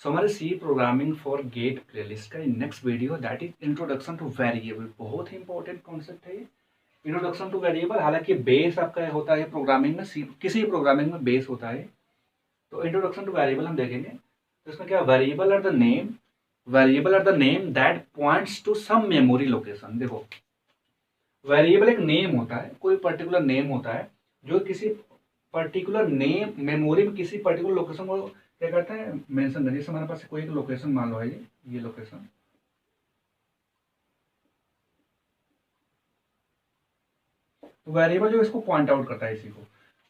सो हमारे C programming for GATE playlist का next video that is introduction to variable. बहुत ही इंपॉर्टेंट कॉन्सेप्ट है ये इंट्रोडक्शन टू वेरिएबल। हालांकि बेस आपका होता है प्रोग्रामिंग में, किसी प्रोग्रामिंग में बेस होता है। तो इंट्रोडक्शन टू वेरिएबल हम देखेंगे। तो इसमें क्या, variable are the name that points to some memory location. देखो, वेरिएबल एक नेम होता है, कोई पर्टिकुलर नेम होता है जो किसी पर्टिकुलर नेम मेमोरी में किसी पर्टिकुलर लोकेशन को क्या करता है, मेंशन कर। जैसे हमारे पास कोई एक लोकेशन मान लो है, ये लोकेशन, तो वेरिएबल जो इसको पॉइंट आउट करता है, इसी को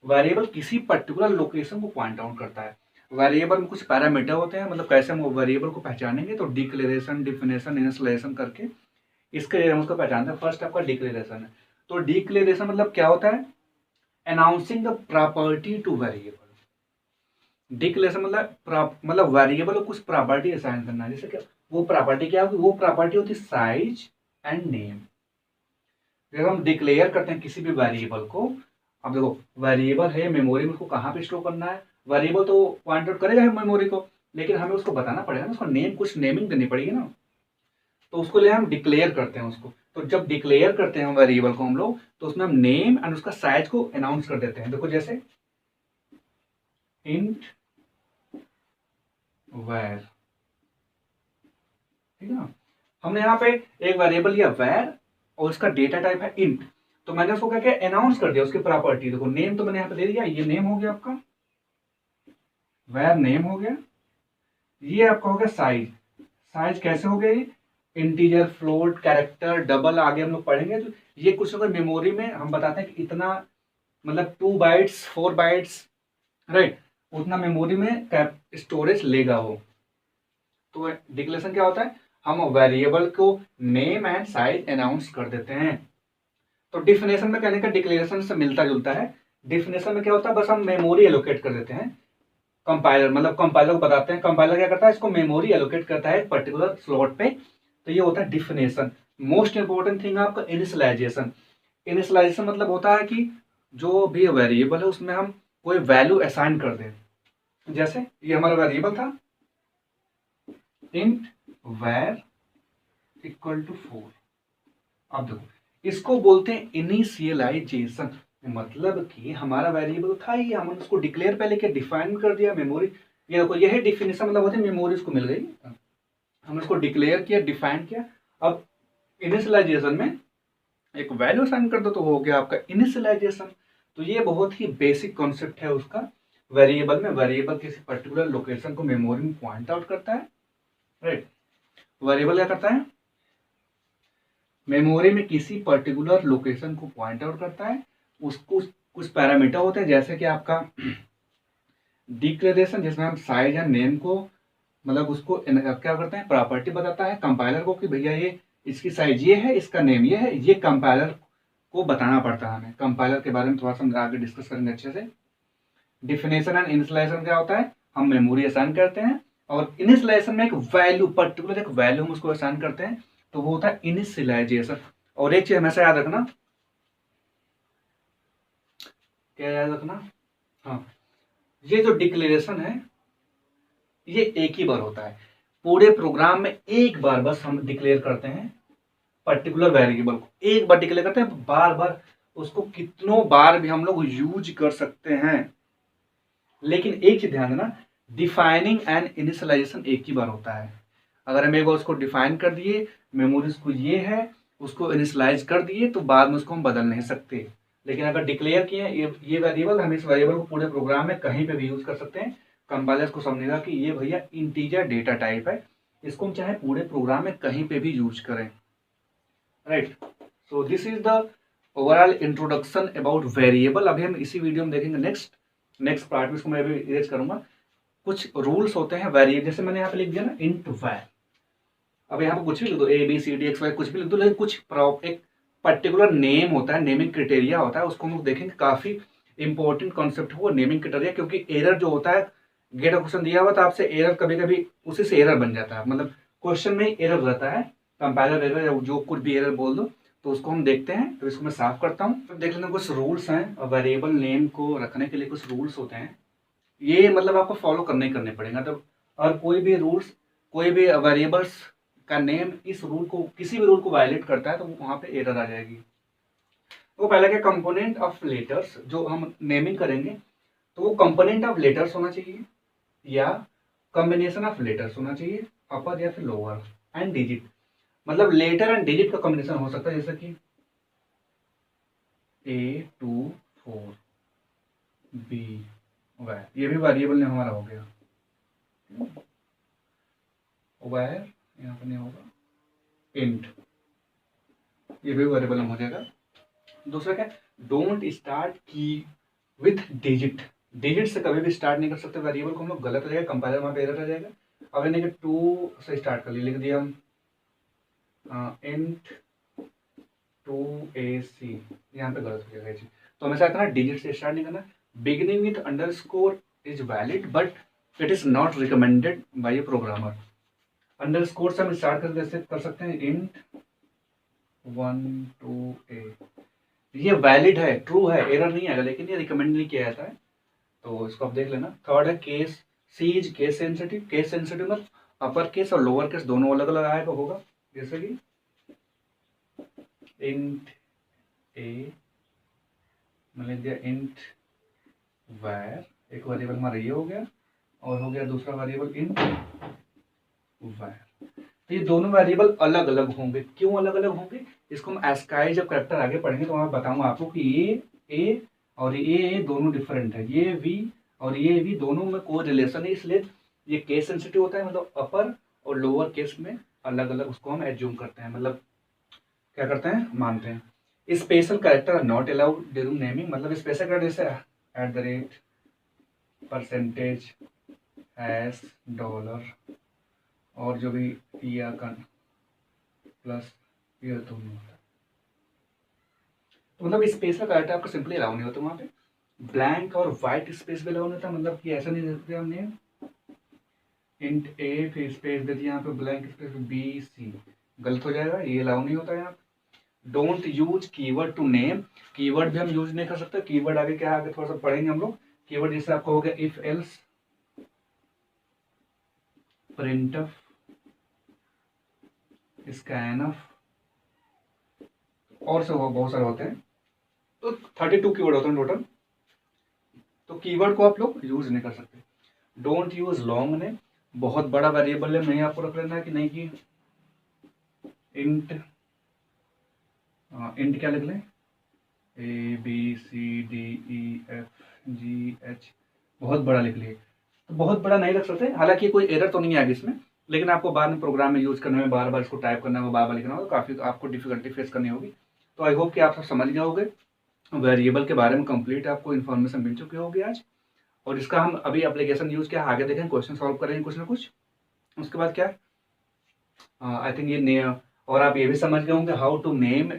वेरिएबल किसी पर्टिकुलर लोकेशन को पॉइंट आउट करता है। वेरिएबल में कुछ पैरामीटर होते हैं, मतलब कैसे हम वेरिएबल को पहचानेंगे, तो डिक्लेरेशन, डिफिनेशन, इनिशियलाइजेशन करके इसके लिए हम उसको पहचानते हैं। फर्स्ट आपका डिक्लेरेशन है। तो डिक्लेरेशन मतलब क्या होता है, announcing the property two variable. Declaration मतलब वेरिएबल को कुछ प्रॉपर्टी असाइन करना है। जैसे क्या, वो प्रॉपर्टी क्या होगी, वो प्रॉपर्टी होती है साइज एंड नेम। जब हम डिक्लेयर करते हैं किसी भी वेरिएबल को, अब देखो वेरिएबल है मेमोरी में, उसको कहाँ पे स्टोर करना है। वेरिएबल तो पॉइंट आउट करेगा मेमोरी को, लेकिन हमें उसको बताना पड़ेगा ना, उसको नेम, कुछ नेमिंग देनी पड़ेगी ना। तो उसको लिए हम डिक्लेयर करते हैं उसको। तो जब डिक्लेयर करते हैं वेरिएबल को हम लोग, तो उसमें हम नेम एंड उसका साइज को अनाउंस कर देते हैं। देखो जैसे इंट वैर, ठीक है ना। हमने यहाँ पे एक वेरिएबल लिया वैर और उसका डेटा टाइप है इंट। तो मैंने उसको क्या किया, अनाउंस कर दिया उसकी प्रॉपर्टी। देखो नेम तो मैंने यहाँ पे दे दिया, ये नेम हो गया आपका, वैर नेम हो गया। ये आपका हो गया साइज। साइज कैसे हो गया, ये इंटीजर, फ्लोट, कैरेक्टर, डबल आगे हम लोग पढ़ेंगे। तो ये कुछ अगर मेमोरी में हम बताते हैं कि इतना, मतलब 2 बाइट्स 4 बाइट्स, राइट, उतना मेमोरी में स्टोरेज लेगा वो। तो डिक्लेरेशन क्या होता है, हम वेरिएबल को नेम एंड साइज अनाउंस कर देते हैं। तो डिफिनेशन में कहने का डिक्लेरेशन से मिलता जुलता है। डिफिनेशन में क्या होता है, बस हम मेमोरी एलोकेट कर देते हैं। कंपाइलर मतलब कंपाइलर को बताते हैं, कंपाइलर क्या करता है, इसको मेमोरी एलोकेट करता है एक पर्टिकुलर स्लॉट पे। तो ये होता है डिफिनेशन। मोस्ट इंपोर्टेंट थिंग आपका इनिशियलाइजेशन। इनिशियलाइजेशन मतलब होता है कि जो भी वेरिएबल है उसमें हम कोई वैल्यू असाइन कर दें। जैसे ये हमारा वेरिएबल था इंट वैर इक्वल टू 4। अब देखो इसको बोलते हैं इनिशियलाइजेशन। मतलब कि हमारा वेरिएबल था ही, हमने उसको डिक्लेयर पहले क्या, डिफाइन कर दिया मेमोरी। ये देखो यही डिफिनेशन मतलब होती है मेमोरी उसको मिल गई, हमने उसको डिक्लेयर किया, डिफाइन किया। अब इनिशियलाइजेशन में एक वैल्यू असाइन कर दो तो हो गया आपका इनिशियलाइजेशन। तो ये बहुत ही बेसिक कॉन्सेप्ट है उसका। वेरिएबल में वेरिएबल किसी पर्टिकुलर लोकेशन को मेमोरी में पॉइंट आउट करता है, राइट। वेरिएबल क्या करता है, मेमोरी में किसी पर्टिकुलर लोकेशन को पॉइंट आउट करता है। उसको कुछ पैरामीटर होते हैं, जैसे कि आपका डिक्लेरेशन, जिसमें हम साइज या नेम को, मतलब उसको क्या करते हैं, प्रॉपर्टी बताता है कंपाइलर को कि भैया ये इसकी साइज ये है, इसका नेम ये है। ये कंपाइलर को बताना पड़ता है हमें। कंपाइलर के बारे में थोड़ा सा हम आगे डिस्कस करेंगे अच्छे से। डिफिनेशन एंड इनिशियलाइजेशन क्या होता है, हम मेमोरी असाइन करते हैं, और इनिशियलाइजेशन में एक वैल्यू, पर्टिकुलर एक वैल्यू हम उसको असाइन करते हैं, तो वो होता है इनिशियलाइजेशन। और एक चीज हमेशा याद रखना, क्या याद रखना, हाँ, ये जो डिक्लेरेशन है ये एक ही बार होता है पूरे प्रोग्राम में। एक बार बस हम डिक्लेयर करते हैं पर्टिकुलर वेरिएबल को, एक बार डिक्लेयर करते हैं, बार बार उसको कितनों बार भी हम लोग यूज कर सकते हैं। लेकिन एक चीज ध्यान देना, डिफाइनिंग एंड इनिशियलाइजेशन एक ही बार होता है। अगर हम एक बार उसको डिफाइन कर दिए, मेमोरीज को ये है, उसको इनिशियलाइज कर दिए, तो बाद में उसको हम बदल नहीं सकते। लेकिन अगर डिक्लेयर किए ये वेरिएबल, हम इस वेरिएबल को पूरे प्रोग्राम में कहीं पे भी यूज कर सकते हैं। कंपाइलर को समझेगा कि ये भैया इंटीजर डेटा टाइप है, इसको हम चाहे पूरे प्रोग्राम में कहीं पे भी यूज करें, right. So this is the overall introduction about variable. अभी हम इसी वीडियो में देखेंगे नेक्स्ट पार्ट में, इसको मैं अभी इरेज करूंगा। कुछ रूल्स होते हैं वेरिएबल, जैसे मैंने यहाँ पे लिख दिया ना इंट वैर। अब यहाँ पे कुछ भी लिख दो, A B C D X Y, कुछ भी लिख दो, लेकिन कुछ एक पर्टिकुलर नेम होता है, नेमिंग क्राइटेरिया होता है, उसको हम लोग देखेंगे। काफी इंपॉर्टेंट कॉन्सेप्ट है वो नेमिंग क्राइटेरिया, क्योंकि एरर जो होता है, गेट क्वेश्चन दिया हुआ तो आपसे एरर कभी कभी उसी से एरर बन जाता है, मतलब क्वेश्चन में एरर रहता है, कंपाइलर एरर या जो कुछ भी एरर बोल दो। तो उसको हम देखते हैं, तो इसको मैं साफ करता हूँ। तो देख लेते हैं कुछ रूल्स हैं वेरिएबल नेम को रखने के लिए, कुछ रूल्स होते हैं, ये मतलब आपको फॉलो करने ही करने पड़ेगा। तो और कोई भी रूल्स, कोई भी वेरिएबल्स का नेम इस रूल को, किसी भी रूल को वायलेट करता है तो वहाँ पे एरर आ जाएगी। तो पहला क्या, कंपोनेंट ऑफ लेटर्स, जो हम नेमिंग करेंगे तो वो कंपोनेंट ऑफ लेटर्स होना चाहिए या कॉम्बिनेशन ऑफ लेटर्स होना चाहिए, अपर या फिर लोअर, एंड डिजिट, मतलब लेटर एंड डिजिट का कॉम्बिनेशन हो सकता है, जैसे कि A24 B, ये भी वेरिएबल ने हमारा हो गया। वायर यहाँ पर नहीं होगा, इंट, ये भी वेरिएबल हो जाएगा। दूसरा क्या, डोंट स्टार्ट की विथ डिजिट, डिजिट से कभी भी स्टार्ट नहीं कर सकते वेरिएबल को हम लोग, गलत हो जाएगा, कंपाइलर वहाँ पे एरर आ जाएगा। अब इन्हें कि 2 से स्टार्ट कर लिख दिया हम इंट 2AC, यहाँ पे गलत हो जाएगा ये चीज। तो हमेशा करना डिजिट से स्टार्ट नहीं करना। Beginning with underscore is valid but it is not recommended by A programmer. Underscore से हम स्टार्ट कर सकते हैं इंट 1 2A, ये वैलिड है, ट्रू है, एरर नहीं आएगा, लेकिन ये रिकमेंड नहीं किया जाता है, तो इसको आप देख लेना। थर्ड है case, C is case sensitive, case sensitive मतलब अपर केस और लोअर केस दोनों अलग अलग आएगा होगा, जैसे कि इंट ए, मैंने दिया इंट वैर, एक वेरिएबल हमारा ये हो गया, और हो गया दूसरा वेरिएबल इंट वैर। तो ये दोनों वेरिएबल अलग अलग होंगे, क्यों अलग अलग होंगे, इसको हम एस्काई जब कैरेक्टर आगे पढ़ेंगे तो मैं बताऊंगा आपको कि ये ए और ये दोनों डिफरेंट है, ये वी और ये वी दोनों में कोई रिलेशन है, इसलिए ये केस सेंसिटिव होता है, मतलब अपर और लोअर केस में अलग अलग उसको हम एज्यूम करते हैं, मतलब क्या करते हैं, मानते हैं। Special character are not allowed during naming, मतलब स्पेशल कैरेक्टर जैसे @ परसेंटेज हैश डॉलर और जो भी या प्लस ये तो नहीं होता, तो मतलब स्पेशल कैरेक्टर आपको सिंपली अलाउ नहीं होता वहाँ पे। ब्लैंक और वाइट स्पेस भी अलाउ नहीं होता, मतलब कि ऐसा नहीं दे सकते हमने इंट ए फिर स्पेस दे दिया यहाँ पे ब्लैंक स्पेस BC, गलत हो जाएगा, ये अलाउ नहीं होता है यहाँ पे। Don't use keyword to name, keyword भी हम यूज नहीं कर सकते, कीवर्ड आगे क्या आगे थोड़ा सा पढ़ेंगे हम लोग। कीवर्ड जैसे आपको हो गया इफ एल्स, प्रिंटफ, स्कैनफ, और से बहुत सारे होते हैं, तो 32 कीवर्ड होते हैं टोटल, तो कीवर्ड को आप लोग यूज नहीं कर सकते। डोंट यूज लॉन्ग नेम, बहुत बड़ा वेरिएबल है नहीं आपको रख लेना है कि नहीं कि इंट इंट क्या लिख लें ABCDEFGH, बहुत बड़ा लिख लिए, तो बहुत बड़ा नहीं रख सकते, हालांकि कोई एरर तो नहीं आएगी इसमें, लेकिन आपको बाद में प्रोग्राम में यूज करने में बार बार इसको टाइप करना होगा, बार बार लिखना होगा, काफ़ी आपको डिफिकल्टी फेस करनी होगी। तो आई होप कि आप सब समझ गए होंगे, वेरिएबल के बारे में कंप्लीट आपको इन्फॉर्मेशन मिल चुकी होगी आज, और इसका हम अभी एप्लीकेशन यूज किया, आगे देखें क्वेश्चन सॉल्व करेंगे कुछ ना कुछ। उसके बाद क्या, आई थिंक ये और आप ये भी समझ गए होंगे how to name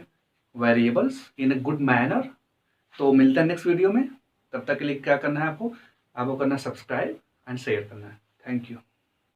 variables in a good manner. तो मिलते हैं नेक्स्ट वीडियो में, तब तक के लिए क्या करना है आपको करना है सब्सक्राइब एंड शेयर करना है। Thank you.